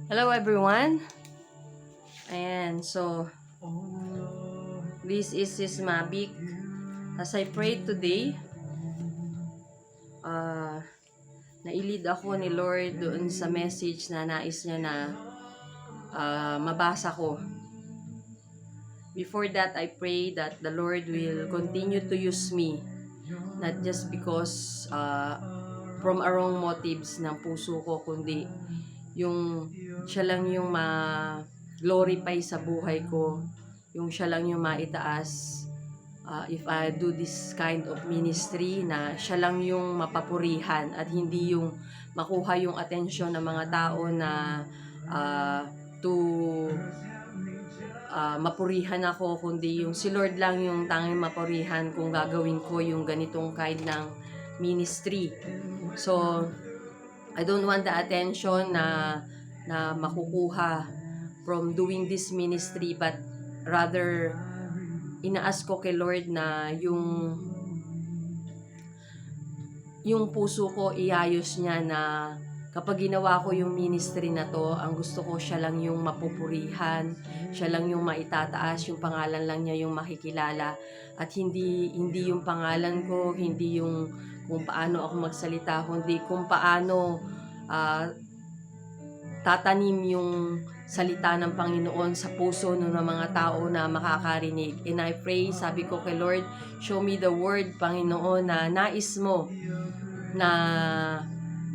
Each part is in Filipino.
Hello everyone. Ayan, so this is Sismabik. As I prayed today, nailid ako ni Lord doon sa message na nais niya na mabasa ko. Before that, I pray that the Lord will continue to use me, not just because from a wrong motives ng puso ko, kundi yung siya lang yung ma-glorify sa buhay ko, yung siya lang yung maitaas. If I do this kind of ministry, na siya lang yung mapapurihan at hindi yung makuha yung atensyon ng mga tao na to mapurihan ako, kundi yung si Lord lang yung tanging mapurihan kung gagawin ko yung ganitong kind ng ministry. So, I don't want the attention na makukuha from doing this ministry, but rather inaas ko kay Lord na yung puso ko iayos niya, na kapag ginawa ko yung ministry na to, ang gusto ko siya lang yung mapupurihan, siya lang yung maitataas, yung pangalan lang niya yung makikilala, at hindi yung pangalan ko, hindi yung kung paano ako magsalita, kundi kung paano tatanim yung salita ng Panginoon sa puso ng mga tao na makakarinig. And I pray, sabi ko kay Lord, show me the word, Panginoon, na nais mo na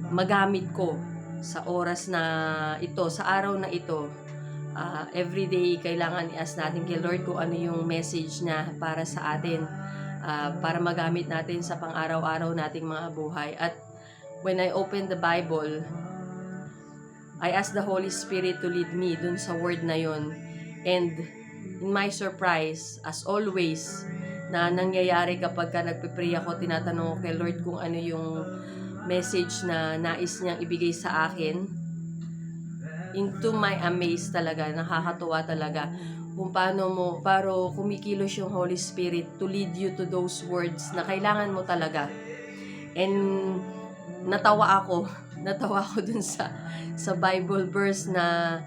magamit ko sa oras na ito, sa araw na ito. Everyday, kailangan i-ask natin kay Lord kung ano yung message niya para sa atin, para magamit natin sa pang-araw-araw nating mga buhay. At when I open the Bible, I ask the Holy Spirit to lead me dun sa word na yon. And in my surprise, as always, na nangyayari kapag ka nagpipray ako, tinatanong ko kay Lord kung ano yung message na nais niyang ibigay sa akin. Into my amaze talaga, nakakatuwa talaga kung paano kumikilos yung Holy Spirit to lead you to those words na kailangan mo talaga. And natawa ako dun sa Bible verse na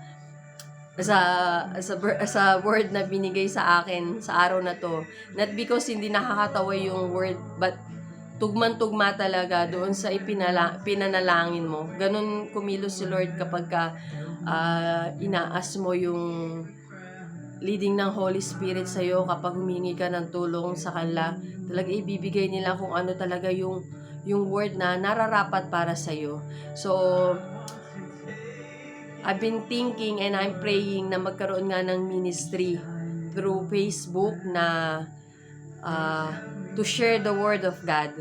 sa word na binigay sa akin sa araw na to. Not because hindi nakakatawa yung word, but tugman-tugma talaga doon sa pinanalangin mo. Ganun kumilos si Lord kapag inaas mo yung leading ng Holy Spirit sa'yo. Kapag humingi ka ng tulong sa kanila, talaga ibibigay nila kung ano talaga yung word na nararapat para sa'yo. So, I've been thinking and I'm praying na magkaroon nga ng ministry through Facebook na to share the Word of God.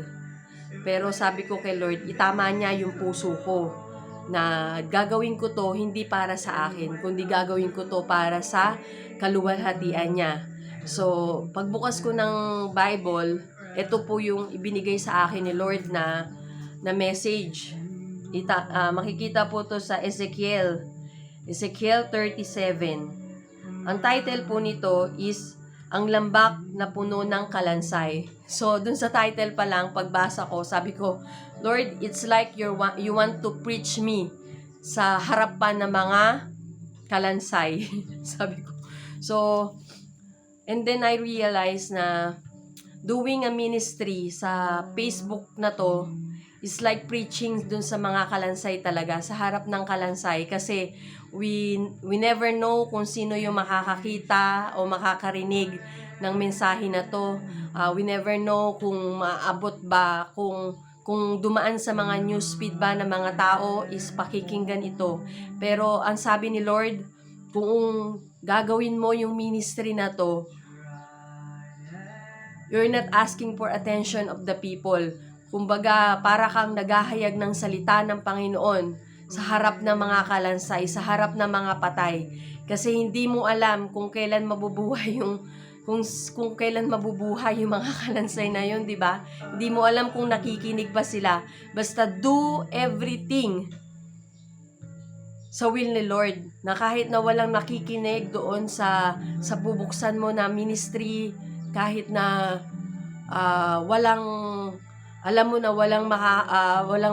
Pero sabi ko kay Lord, itama niya yung puso ko na gagawin ko to hindi para sa akin, kundi gagawin ko to para sa kaluwalhatian niya. So, pagbukas ko ng Bible, ito po yung ibinigay sa akin ni Lord na message. Makikita po to sa Ezekiel 37. Ang title po nito is Ang Lambak na Puno ng Kalansay. So, dun sa title pa lang, pagbasa ko, sabi ko, Lord, it's like you want to preach me sa harapan ng mga kalansay. Sabi ko. So, and then I realized na doing a ministry sa Facebook na to is like preaching dun sa mga kalansay talaga, sa harap ng kalansay, kasi we never know kung sino yung makakakita o makakarinig ng mensahe na to. We never know kung maabot ba, kung dumaan sa mga newsfeed ba ng mga tao is pakikinggan ito. Pero ang sabi ni Lord, kung gagawin mo yung ministry na to, you're not asking for attention of the people. Kumbaga, para kang naghahayag ng salita ng Panginoon sa harap ng mga kalansay, sa harap ng mga patay. Kasi hindi mo alam kung kailan mabubuhay yung kailan mabubuhay yung mga kalansay na yun, di ba? Hindi mo alam kung nakikinig pa sila. Basta do everything sa will ni Lord, na kahit na walang nakikinig doon sa bubuksan mo na ministry, kahit na walang Alam mo na walang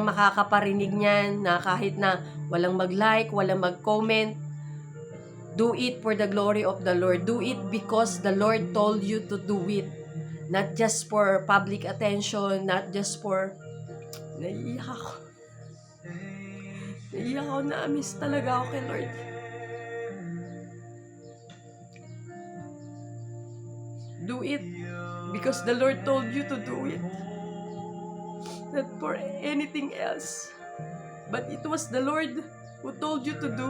makakaparinig niyan, na kahit na walang mag-like, walang mag-comment. Do it for the glory of the Lord. Do it because the Lord told you to do it. Not just for public attention, not just for... Naiiyak ako. Naiiyak ako, na-miss talaga ako kay Lord. Do it because the Lord told you to do it. Not for anything else. But it was the Lord who told you to do.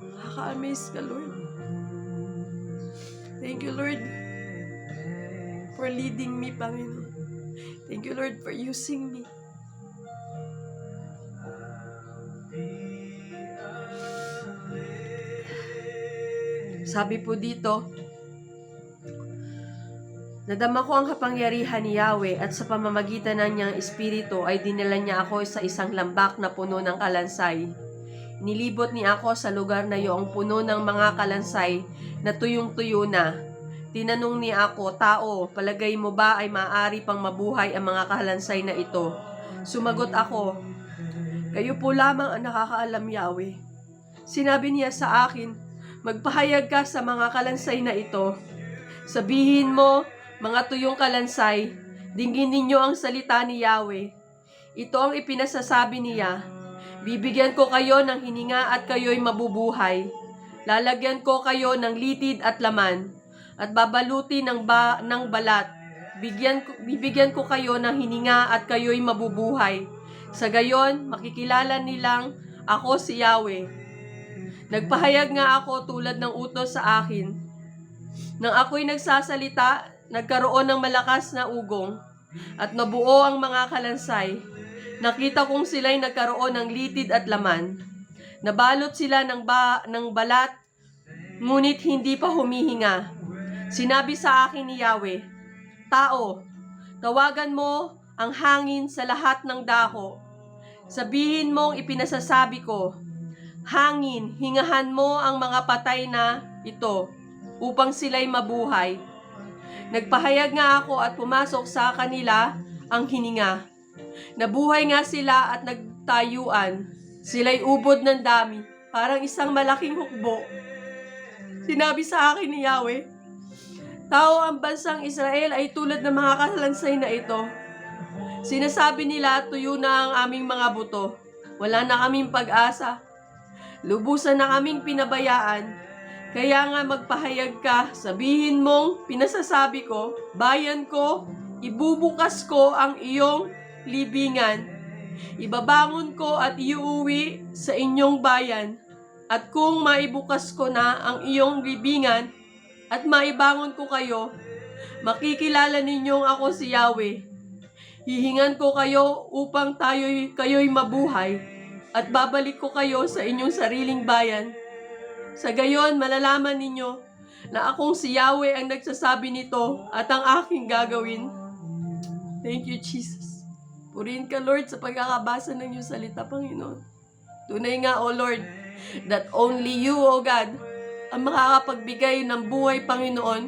Nakaka-amaze ka, Lord. Thank you, Lord, for leading me, Panginoon. Thank you, Lord, for using me. Sabi po dito, nadama ko ang kapangyarihan ni Yahweh at sa pamamagitan ng niyang espiritu ay dinala niya ako sa isang lambak na puno ng kalansay. Nilibot niya ako sa lugar na iyong puno ng mga kalansay na tuyong-tuyo na. Tinanong niya ako, tao, palagay mo ba ay maaari pang mabuhay ang mga kalansay na ito? Sumagot ako, kayo po lamang ang nakakaalam, Yahweh. Sinabi niya sa akin, magpahayag ka sa mga kalansay na ito. Sabihin mo, mga tuyong kalansay, dinggin ninyo ang salita ni Yahweh. Ito ang ipinasasabi niya. Bibigyan ko kayo ng hininga at kayo'y mabubuhay. Lalagyan ko kayo ng litid at laman, at babaluti ng balat. Bibigyan ko kayo ng hininga at kayo'y mabubuhay. Sa gayon, makikilala nilang ako si Yahweh. Nagpahayag nga ako tulad ng utos sa akin. Nang ako'y nagsasalita, nagkaroon ng malakas na ugong at nabuo ang mga kalansay. Nakita kong sila'y nagkaroon ng litid at laman. Nabalot sila ng balat, ngunit hindi pa humihinga. Sinabi sa akin ni Yahweh, tao, tawagan mo ang hangin sa lahat ng dako. Sabihin mong ipinasasabi ko, hangin, hingahan mo ang mga patay na ito upang sila'y mabuhay. Nagpahayag nga ako at pumasok sa kanila ang hininga. Nabuhay nga sila at nagtayuan. Sila'y ubod ng dami, parang isang malaking hukbo. Sinabi sa akin ni Yahweh, tao, ang bansang Israel ay tulad ng mga kalansay na ito. Sinasabi nila, tuyo na ang aming mga buto. Wala na kaming pag-asa. Lubusan na kaming pinabayaan. Kaya nga magpahayag ka, sabihin mong pinasasabi ko, bayan ko, ibubukas ko ang iyong libingan. Ibabangon ko at iuwi sa inyong bayan. At kung maibukas ko na ang iyong libingan at maibangon ko kayo, makikilala ninyong ako si Yahweh. Hihingan ko kayo upang kayo'y mabuhay at babalik ko kayo sa inyong sariling bayan. Sa gayon, malalaman ninyo na akong si Yahweh ang nagsasabi nito at ang aking gagawin. Thank you, Jesus. Purihin ka, Lord, sa pagkakabasa ng iyong salita, Panginoon. Tunay nga, O Lord, that only you, O God, ang makakapagbigay ng buhay, Panginoon.